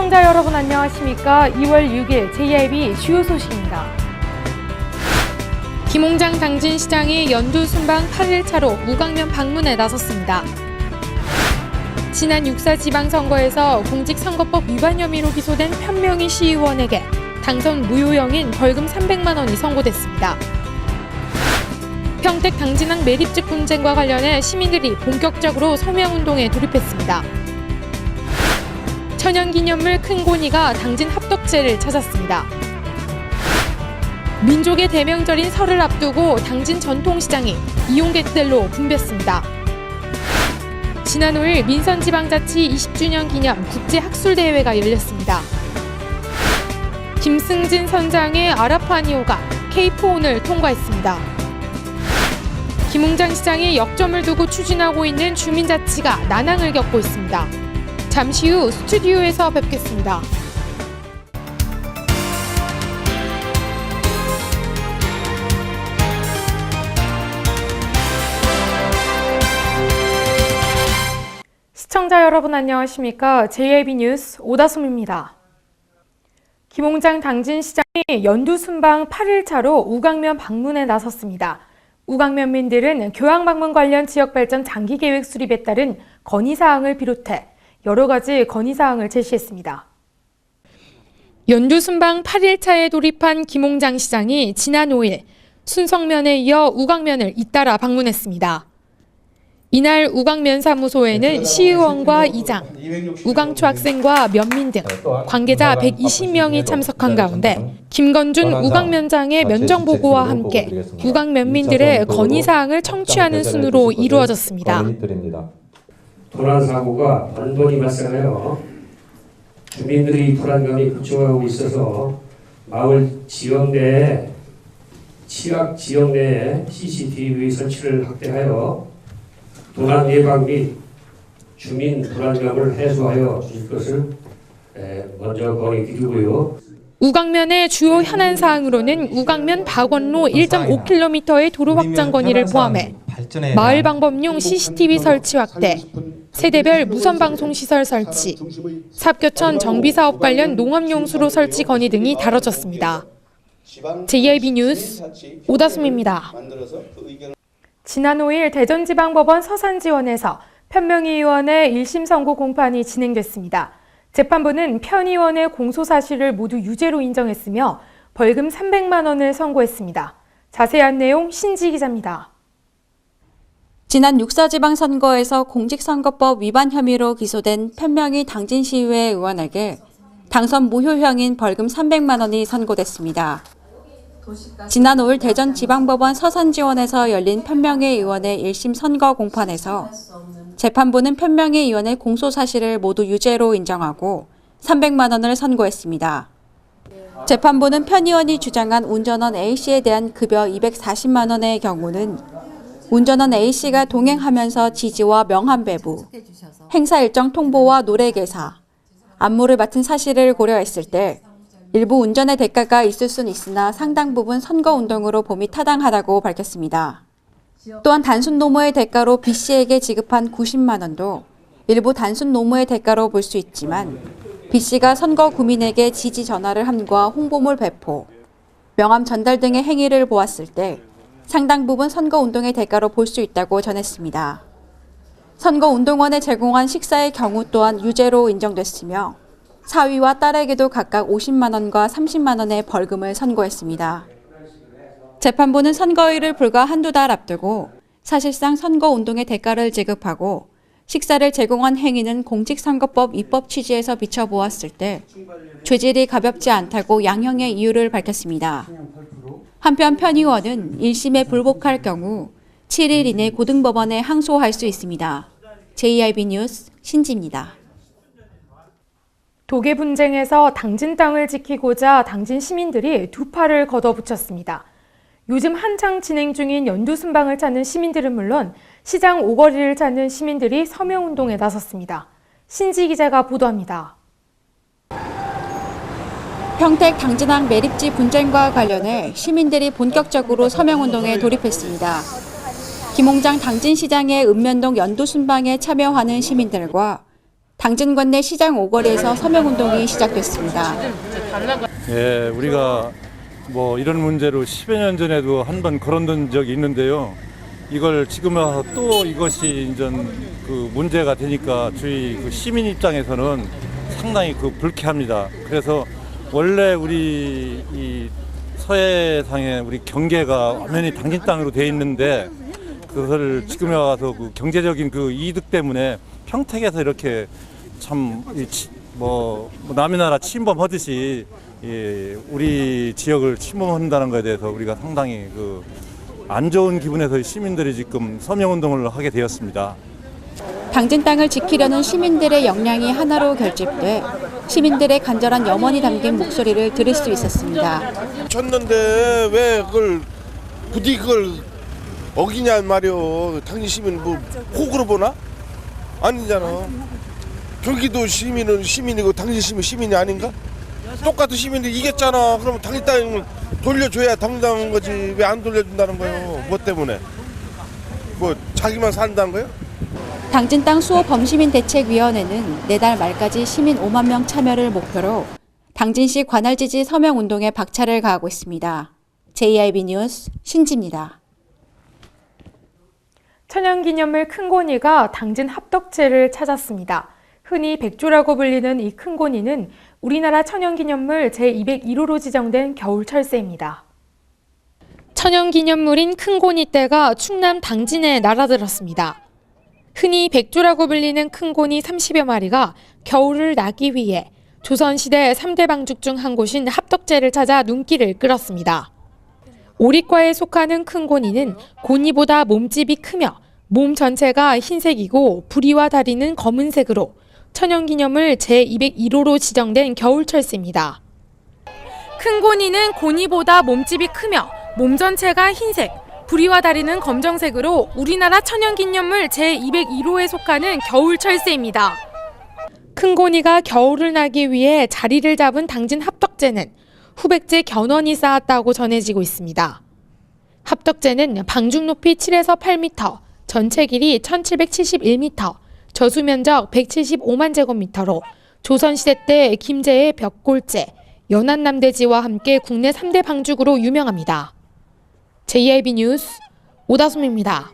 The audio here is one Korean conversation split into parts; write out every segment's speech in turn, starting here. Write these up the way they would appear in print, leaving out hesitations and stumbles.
시청자 여러분 안녕하십니까? 2월 6일 JIB 주요 소식입니다. 김홍장 당진시장이 연두 순방 8일차로 우강면 방문에 나섰습니다. 지난 6.4 지방선거에서 공직선거법 위반 혐의로 기소된 편명희 시의원에게 당선 무효형인 벌금 300만 원이 선고됐습니다. 평택 당진항 매립지 분쟁과 관련해 시민들이 본격적으로 서명운동에 돌입했습니다. 천연기념물 큰고니가 당진 합덕제를 찾았습니다. 민족의 대명절인 설을 앞두고 당진 전통시장이 이용객들로 붐볐습니다. 지난 5일 민선지방자치 20주년 기념 국제학술대회가 열렸습니다. 김승진 선장의 아라파니오가 K4를 통과했습니다. 김홍장 시장이 역점을 두고 추진하고 있는 주민자치가 난항을 겪고 있습니다. 잠시 후 스튜디오에서 뵙겠습니다. 시청자 여러분 안녕하십니까? JIB 뉴스 오다솜입니다. 김홍장 당진시장이 연두순방 8일차로 우강면 방문에 나섰습니다. 우강면민들은 교황방문 관련 지역발전 장기계획 수립에 따른 건의사항을 비롯해 여러 가지 건의사항을 제시했습니다. 연두순방 8일차에 돌입한 김홍장 시장이 지난 5일 순성면에 이어 우강면을 잇따라 방문했습니다. 이날 우강면 사무소에는 시의원과 이장, 우강초 학생과 면민 등 관계자 120명이 참석한 가운데 김건준 우강면장의 면정보고와 함께 우강면민들의 건의사항을 청취하는 순으로 이루어졌습니다. 도난사고가 번번이 발생하여 주민들이 불안감이 급증하고 있어서 마을 지역 내에 취약 지역 내에 CCTV 설치를 확대하여 도난 예방 및 주민 불안감을 해소하여 주실 것을 먼저 건의드리고요. 우강면의 주요 현안 사항으로는 우강면 박원로 1.5km의 도로 확장 건의를 포함해 마을 방법용 CCTV 설치 확대, 세대별 무선 방송 시설 설치, 삽교천 정비 사업 관련 농업용수로 설치 건의 등이 다뤄졌습니다. JIB 뉴스 오다솜입니다. 지난 5일 대전지방법원 서산지원에서 편명희 의원의 1심 선고 공판이 진행됐습니다. 재판부는 편 의원의 공소 사실을 모두 유죄로 인정했으며 벌금 300만 원을 선고했습니다. 자세한 내용 신지 기자입니다. 지난 6.4 지방선거에서 공직선거법 위반 혐의로 기소된 편명희 당진시의회 의원에게 당선 무효형인 벌금 300만 원이 선고됐습니다. 지난 5일 대전지방법원 서산지원에서 열린 편명희 의원의 1심 선거 공판에서 재판부는 편명희 의원의 공소 사실을 모두 유죄로 인정하고 300만 원을 선고했습니다. 재판부는 편 의원이 주장한 운전원 A씨에 대한 급여 240만 원의 경우는 운전원 A씨가 동행하면서 지지와 명함 배부, 행사 일정 통보와 노래 개사, 안무를 맡은 사실을 고려했을 때 일부 운전의 대가가 있을 수는 있으나 상당 부분 선거운동으로 봄이 타당하다고 밝혔습니다. 또한 단순 노무의 대가로 B씨에게 지급한 90만 원도 일부 단순 노무의 대가로 볼 수 있지만 B씨가 선거 구민에게 지지 전화를 함과 홍보물 배포, 명함 전달 등의 행위를 보았을 때 상당 부분 선거운동의 대가로 볼 수 있다고 전했습니다. 선거운동원에 제공한 식사의 경우 또한 유죄로 인정됐으며 사위와 딸에게도 각각 50만 원과 30만 원의 벌금을 선고했습니다. 재판부는 선거일을 불과 한두 달 앞두고 사실상 선거운동의 대가를 지급하고 식사를 제공한 행위는 공직선거법 입법 취지에서 비춰보았을 때 죄질이 가볍지 않다고 양형의 이유를 밝혔습니다. 한편 편 의원은 1심에 불복할 경우 7일 이내 고등법원에 항소할 수 있습니다. JIB 뉴스 신지입니다. 도계 분쟁에서 당진 땅을 지키고자 당진 시민들이 두 팔을 걷어붙였습니다. 요즘 한창 진행 중인 연두순방을 찾는 시민들은 물론 시장 오거리를 찾는 시민들이 서명운동에 나섰습니다. 신지 기자가 보도합니다. 평택 당진항 매립지 분쟁과 관련해 시민들이 본격적으로 서명운동에 돌입했습니다. 김홍장 당진시장의 읍면동 연두순방에 참여하는 시민들과 당진 관내 시장 오거리에서 서명운동이 시작됐습니다. 예, 우리가 뭐 이런 문제로 10여 년 전에도 한 번 거론된 적이 있는데요. 이걸 지금 와서 또 이것이 이제 그 문제가 되니까 저희 그 시민 입장에서는 상당히 그 불쾌합니다. 그래서 원래 우리 이 서해상에 우리 경계가 완전히 당진 땅으로 돼 있는데 그것을 지금에 와서 그 경제적인 그 이득 때문에 평택에서 이렇게 참 뭐 남의 나라 침범하듯이 우리 지역을 침범한다는 것에 대해서 우리가 상당히 그 안 좋은 기분에서 시민들이 지금 서명운동을 하게 되었습니다. 당진 땅을 지키려는 시민들의 역량이 하나로 결집돼 시민들의 간절한 염원이 담긴 목소리를 들을 수 있었습니다. 쳤는데 왜 그걸 부디 그걸 어기냐 말이오. 당진 시민 뭐 호구로 보나? 아니잖아. 경기도 시민은 시민이고 당진 시민 시민이 아닌가? 똑같은 시민이 이겼잖아. 그러면 당진 땅을 돌려줘야 당당한 거지. 왜 안 돌려준다는 거예요? 뭐 때문에? 뭐 자기만 산다는 거예요? 당진 땅 수호 범시민 대책위원회는 내달 말까지 시민 5만 명 참여를 목표로 당진시 관할지지 서명 운동에 박차를 가하고 있습니다. JIB 뉴스 신지입니다. 천연기념물 큰고니가 당진 합덕제를 찾았습니다. 흔히 백조라고 불리는 이 큰고니는 우리나라 천연기념물 제201호로 지정된 겨울철새입니다. 천연기념물인 큰고니떼가 충남 당진에 날아들었습니다. 흔히 백조라고 불리는 큰고니 30여 마리가 겨울을 나기 위해 조선시대 3대 방죽 중 한 곳인 합덕제를 찾아 눈길을 끌었습니다. 오리과에 속하는 큰고니는 고니보다 몸집이 크며 몸 전체가 흰색이고 부리와 다리는 검은색으로 천연기념물 제201호로 지정된 겨울철새입니다. 큰고니는 고니보다 몸집이 크며 몸 전체가 흰색, 부리와 다리는 검정색으로 우리나라 천연기념물 제201호에 속하는 겨울철새입니다. 큰고니가 겨울을 나기 위해 자리를 잡은 당진 합덕제는 후백제 견원이 쌓았다고 전해지고 있습니다. 합덕제는 방죽 높이 7에서 8m, 전체 길이 1771m, 저수 면적 175만 제곱미터로 조선시대 때 김제의 벽골제, 연안남대지와 함께 국내 3대 방죽으로 유명합니다. JIB 뉴스 오다솜입니다.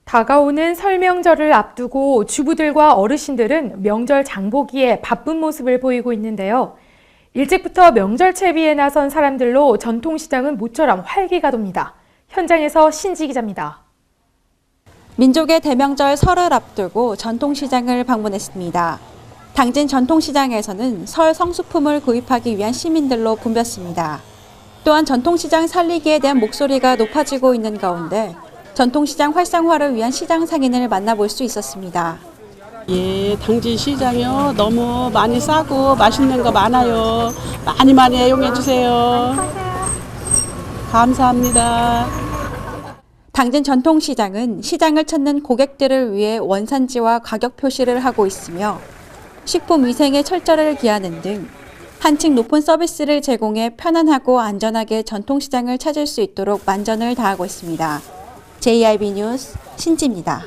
다가오는 설 명절을 앞두고 주부들과 어르신들은 명절 장보기에 바쁜 모습을 보이고 있는데요. 일찍부터 명절 채비에 나선 사람들로 전통시장은 모처럼 활기가 돕니다. 현장에서 신지 기자입니다. 민족의 대명절 설을 앞두고 전통시장을 방문했습니다. 당진 전통시장에서는 설 성수품을 구입하기 위한 시민들로 붐볐습니다. 또한 전통시장 살리기에 대한 목소리가 높아지고 있는 가운데 전통시장 활성화를 위한 시장 상인을 만나볼 수 있었습니다. 예, 당진 시장이요. 너무 많이 싸고 맛있는 거 많아요. 많이 애용해 주세요. 감사합니다. 당진 전통시장은 시장을 찾는 고객들을 위해 원산지와 가격 표시를 하고 있으며 식품 위생의 철저를 기하는 등 한층 높은 서비스를 제공해 편안하고 안전하게 전통시장을 찾을 수 있도록 만전을 다하고 있습니다. JIB 뉴스 신지입니다.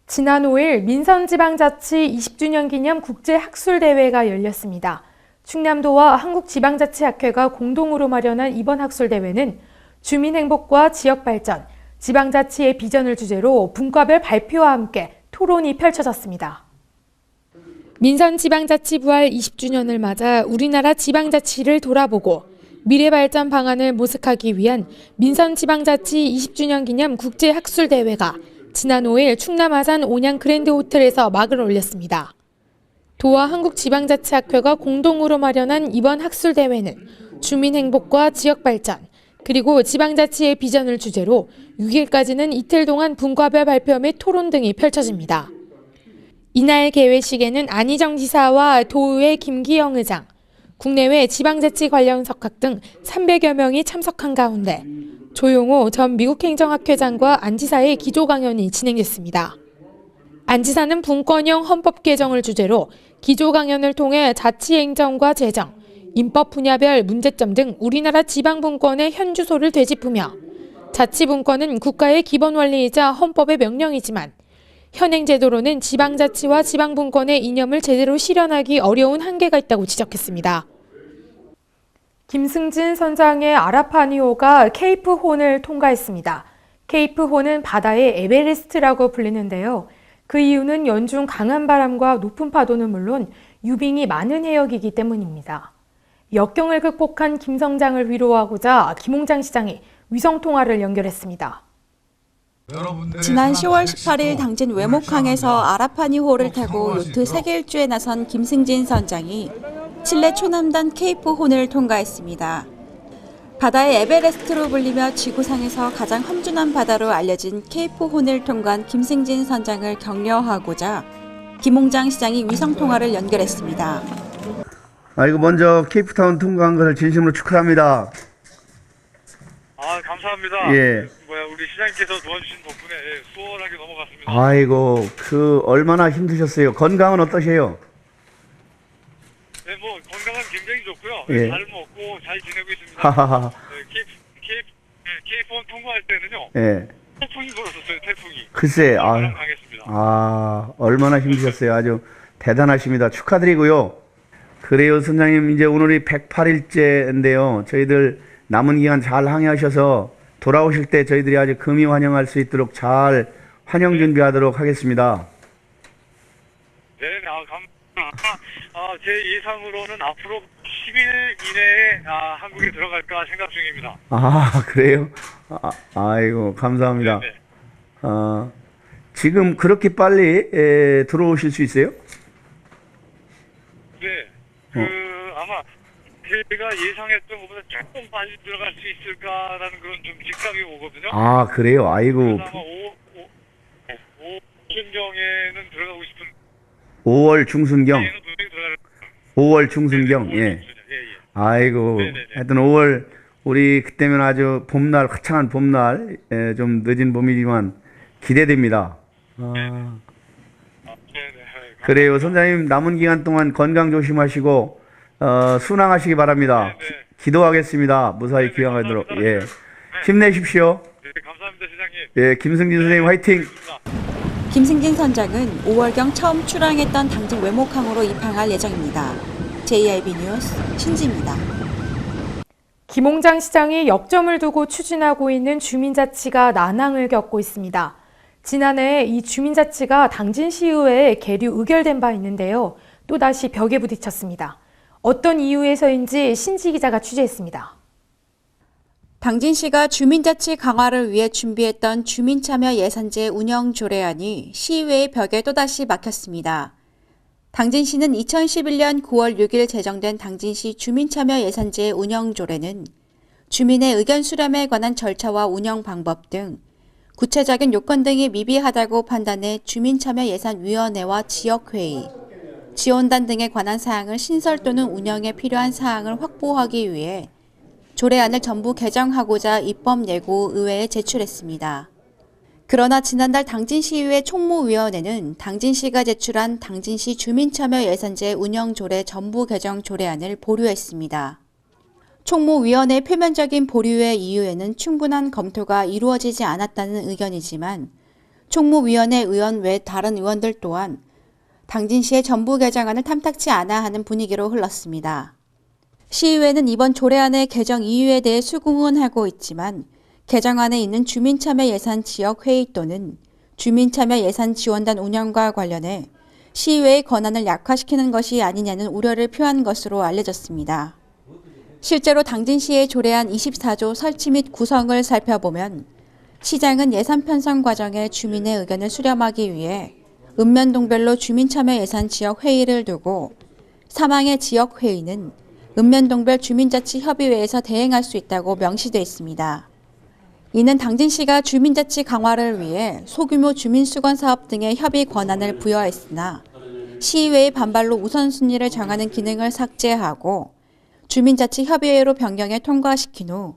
지난 5일 민선지방자치 20주년 기념 국제학술대회가 열렸습니다. 충남도와 한국지방자치학회가 공동으로 마련한 이번 학술대회는 주민행복과 지역발전, 지방자치의 비전을 주제로 분과별 발표와 함께 토론이 펼쳐졌습니다. 민선지방자치 부활 20주년을 맞아 우리나라 지방자치를 돌아보고 미래발전 방안을 모색하기 위한 민선지방자치 20주년 기념 국제학술대회가 지난 5일 충남 아산 온양 그랜드호텔에서 막을 올렸습니다. 도와 한국지방자치학회가 공동으로 마련한 이번 학술대회는 주민행복과 지역발전, 그리고 지방자치의 비전을 주제로 6일까지는 이틀 동안 분과별 발표 및 토론 등이 펼쳐집니다. 이날 개회식에는 안희정 지사와 도의회 김기영 의장, 국내외 지방자치 관련 석학 등 300여 명이 참석한 가운데 조용호 전 미국 행정학회장과 안 지사의 기조 강연이 진행됐습니다. 안 지사는 분권형 헌법 개정을 주제로 기조 강연을 통해 자치행정과 재정, 인법 분야별 문제점 등 우리나라 지방분권의 현주소를 되짚으며 자치분권은 국가의 기본 원리이자 헌법의 명령이지만 현행 제도로는 지방자치와 지방분권의 이념을 제대로 실현하기 어려운 한계가 있다고 지적했습니다. 김승진 선장의 아라파니호가 케이프혼을 통과했습니다. 케이프혼은 바다의 에베레스트라고 불리는데요. 그 이유는 연중 강한 바람과 높은 파도는 물론 유빙이 많은 해역이기 때문입니다. 역경을 극복한 김 선장을 위로하고자 김홍장 시장이 위성통화를 연결했습니다. 지난 10월 18일 당진 외목항에서 아라파니호를 타고 요트 세계 일주에 나선 김승진 선장이 칠레 초남단 케이프혼을 통과했습니다. 바다의 에베레스트로 불리며 지구상에서 가장 험준한 바다로 알려진 케이프혼을 통과한 김승진 선장을 격려하고자 김홍장 시장이 위성통화를 연결했습니다. 먼저 케이프타운 통과한 것을 진심으로 축하합니다. 감사합니다. 예. 우리 시장님께서 도와주신 덕분에 수월하게 넘어갔습니다. 얼마나 힘드셨어요? 건강은 어떠세요? 네, 건강은 굉장히 좋고요. 예. 잘 먹고 잘 지내고 있습니다. 하하하. 케이프온 통과할 때는요. 예. 태풍이 불었었어요. 태풍이. 글쎄, 바람 강했습니다. 얼마나 힘드셨어요. 아주 대단하십니다. 축하드리고요. 그래요, 선장님. 이제 오늘이 108일째인데요. 저희들 남은 기간 잘 항해하셔서 돌아오실 때 저희들이 아주 금이 환영할 수 있도록 잘 환영 준비하도록 하겠습니다. 네, 제 예상으로는 앞으로 10일 이내에 한국에 들어갈까 생각 중입니다. 그래요? 아이고, 감사합니다. 네네. 지금 그렇게 빨리 들어오실 수 있어요? 네. 아마 제가 예상했던 것보다 조금 빨리 들어갈 수 있을까라는 그런 좀 직감이 오거든요. 그래요? 아이고. 그래서 아마 5중경에는 들어가고 싶은 5월 중순경. 분명히 들어갈 5월 중순경. 네네, 5월 예. 중순이요. 예. 아이고. 네네네. 하여튼 5월 우리 그때면 아주 봄날, 화창한 봄날, 좀 늦은 봄이지만 기대됩니다. 네네. 그래요. 선장님 남은 기간 동안 건강 조심하시고 순항하시기 바랍니다. 네네. 기도하겠습니다. 무사히 귀향하도록. 예. 힘내십시오. 네, 감사합니다, 시장님. 예, 김승진 선생님 화이팅. 김승진 선장은 5월경 처음 출항했던 당진 외목항으로 입항할 예정입니다. JIB 뉴스 신지입니다. 김홍장 시장이 역점을 두고 추진하고 있는 주민자치가 난항을 겪고 있습니다. 지난해 이 주민자치가 당진시의회에 계류 의결된 바 있는데요. 또다시 벽에 부딪혔습니다. 어떤 이유에서인지 신지 기자가 취재했습니다. 당진시가 주민자치 강화를 위해 준비했던 주민참여 예산제 운영 조례안이 시의회의 벽에 또다시 막혔습니다. 당진시는 2011년 9월 6일 제정된 당진시 주민참여 예산제 운영 조례는 주민의 의견 수렴에 관한 절차와 운영 방법 등 구체적인 요건 등이 미비하다고 판단해 주민참여예산위원회와 지역회의, 지원단 등에 관한 사항을 신설 또는 운영에 필요한 사항을 확보하기 위해 조례안을 전부 개정하고자 입법 예고 의회에 제출했습니다. 그러나 지난달 당진시의회 총무위원회는 당진시가 제출한 당진시 주민참여예산제 운영조례 전부 개정 조례안을 보류했습니다. 총무위원회의 표면적인 보류의 이유에는 충분한 검토가 이루어지지 않았다는 의견이지만 총무위원회 의원 외 다른 의원들 또한 당진시의 전부 개정안을 탐탁치 않아 하는 분위기로 흘렀습니다. 시의회는 이번 조례안의 개정 이유에 대해 수긍은 하고 있지만 개정안에 있는 주민참여예산 지역회의 또는 주민참여예산 지원단 운영과 관련해 시의회의 권한을 약화시키는 것이 아니냐는 우려를 표한 것으로 알려졌습니다. 실제로 당진시의 조례안 24조 설치 및 구성을 살펴보면 시장은 예산 편성 과정에 주민의 의견을 수렴하기 위해 읍면동별로 주민참여예산 지역회의를 두고 사망의 지역회의는 읍면동별 주민자치협의회에서 대행할 수 있다고 명시되어 있습니다. 이는 당진시가 주민자치 강화를 위해 소규모 주민수건 사업 등의 협의 권한을 부여했으나 시의회의 반발로 우선순위를 정하는 기능을 삭제하고 주민자치협의회로 변경해 통과시킨 후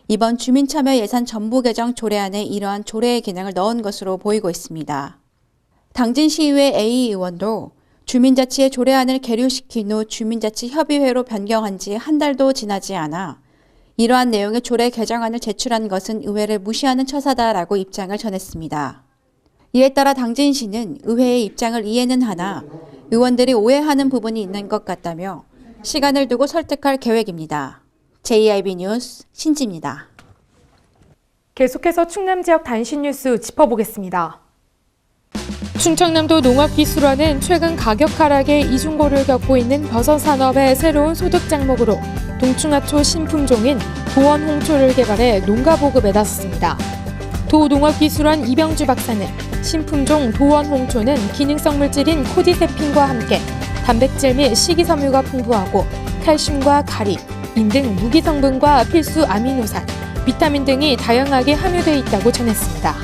이번 주민참여예산 전부 개정 조례안에 이러한 조례의 기능을 넣은 것으로 보이고 있습니다. 당진시의회 A 의원도 주민자치의 조례안을 계류시킨 후 주민자치협의회로 변경한 지 한 달도 지나지 않아 이러한 내용의 조례 개정안을 제출한 것은 의회를 무시하는 처사다라고 입장을 전했습니다. 이에 따라 당진시는 의회의 입장을 이해는 하나 의원들이 오해하는 부분이 있는 것 같다며 시간을 두고 설득할 계획입니다. JIB 뉴스 신지입니다. 계속해서 충남 지역 단신 뉴스 짚어보겠습니다. 충청남도 농업기술원은 최근 가격 하락에 이중고를 겪고 있는 버섯 산업의 새로운 소득 장목으로 동충하초 신품종인 도원홍초를 개발해 농가 보급에 나섰습니다. 도농업기술원 이병주 박사는 신품종 도원홍초는 기능성 물질인 코디세핀과 함께 단백질 및 식이섬유가 풍부하고 칼슘과 가리, 인 등 무기 성분과 필수 아미노산, 비타민 등이 다양하게 함유되어 있다고 전했습니다.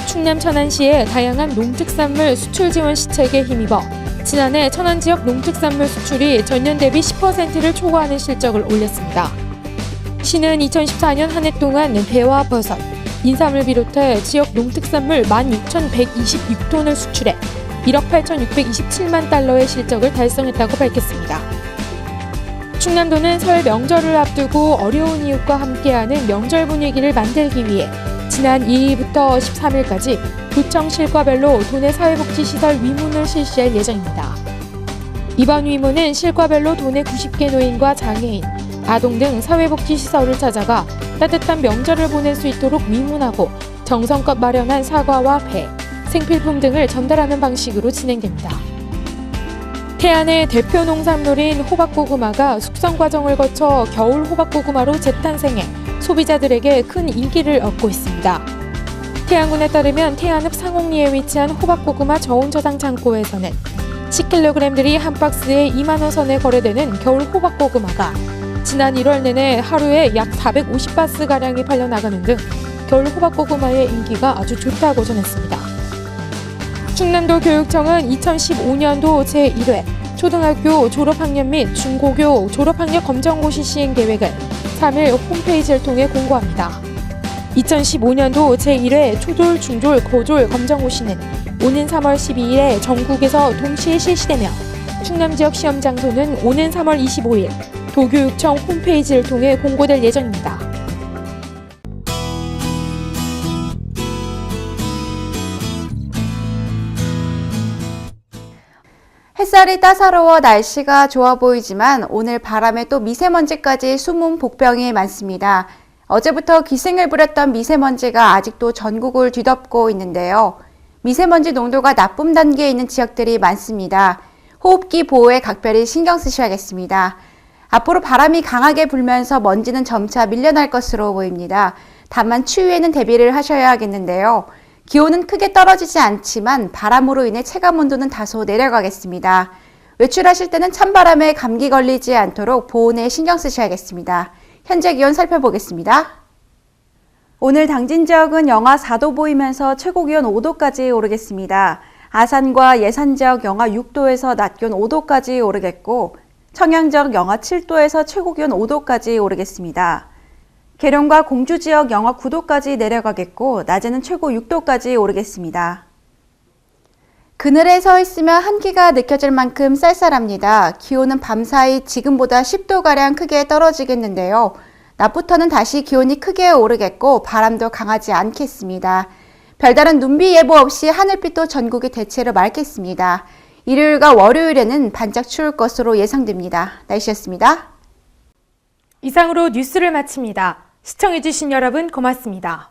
충남 천안시의 다양한 농특산물 수출 지원 시책에 힘입어 지난해 천안 지역 농특산물 수출이 전년 대비 10%를 초과하는 실적을 올렸습니다. 시는 2014년 한 해 동안 배와 버섯, 인삼을 비롯해 지역 농특산물 16,126톤을 수출해 1억 8,627만 달러의 실적을 달성했다고 밝혔습니다. 충남도는 설 명절을 앞두고 어려운 이웃과 함께하는 명절 분위기를 만들기 위해 지난 2일부터 13일까지 도청 실과별로 도내 사회복지시설 위문을 실시할 예정입니다. 이번 위문은 실과별로 도내 90개 노인과 장애인, 아동 등 사회복지시설을 찾아가 따뜻한 명절을 보낼 수 있도록 위문하고 정성껏 마련한 사과와 배, 생필품 등을 전달하는 방식으로 진행됩니다. 태안의 대표 농산물인 호박고구마가 숙성 과정을 거쳐 겨울 호박고구마로 재탄생해 소비자들에게 큰 인기를 얻고 있습니다. 태안군에 따르면 태안읍 상옥리에 위치한 호박고구마 저온 저장 창고에서는 10kg들이 한 박스에 2만 원 선에 거래되는 겨울 호박고구마가 지난 1월 내내 하루에 약 450바스가량이 팔려나가는 등 겨울 호박고구마의 인기가 아주 좋다고 전했습니다. 충남도 교육청은 2015년도 제1회 초등학교 졸업학년 및 중고교 졸업학력 검정고시 시행 계획을 3일 홈페이지를 통해 공고합니다. 2015년도 제1회 초졸, 중졸, 고졸 검정고시는 오는 3월 12일에 전국에서 동시에 실시되며 충남 지역 시험 장소는 오는 3월 25일 도교육청 홈페이지를 통해 공고될 예정입니다. 햇살이 따사로워 날씨가 좋아 보이지만 오늘 바람에 또 미세먼지까지 숨은 복병이 많습니다. 어제부터 기승을 부렸던 미세먼지가 아직도 전국을 뒤덮고 있는데요. 미세먼지 농도가 나쁨 단계에 있는 지역들이 많습니다. 호흡기 보호에 각별히 신경 쓰셔야겠습니다. 앞으로 바람이 강하게 불면서 먼지는 점차 밀려날 것으로 보입니다. 다만 추위에는 대비를 하셔야 하겠는데요. 기온은 크게 떨어지지 않지만 바람으로 인해 체감온도는 다소 내려가겠습니다. 외출하실 때는 찬바람에 감기 걸리지 않도록 보온에 신경 쓰셔야겠습니다. 현재 기온 살펴보겠습니다. 오늘 당진 지역은 영하 4도 보이면서 최고 기온 5도까지 오르겠습니다. 아산과 예산 지역 영하 6도에서 낮 기온 5도까지 오르겠고 청양 지역 영하 7도에서 최고 기온 5도까지 오르겠습니다. 계룡과 공주 지역 영하 9도까지 내려가겠고 낮에는 최고 6도까지 오르겠습니다. 그늘에 서 있으면 한기가 느껴질 만큼 쌀쌀합니다. 기온은 밤사이 지금보다 10도가량 크게 떨어지겠는데요. 낮부터는 다시 기온이 크게 오르겠고 바람도 강하지 않겠습니다. 별다른 눈비 예보 없이 하늘빛도 전국이 대체로 맑겠습니다. 일요일과 월요일에는 반짝 추울 것으로 예상됩니다. 날씨였습니다. 이상으로 뉴스를 마칩니다. 시청해주신 여러분 고맙습니다.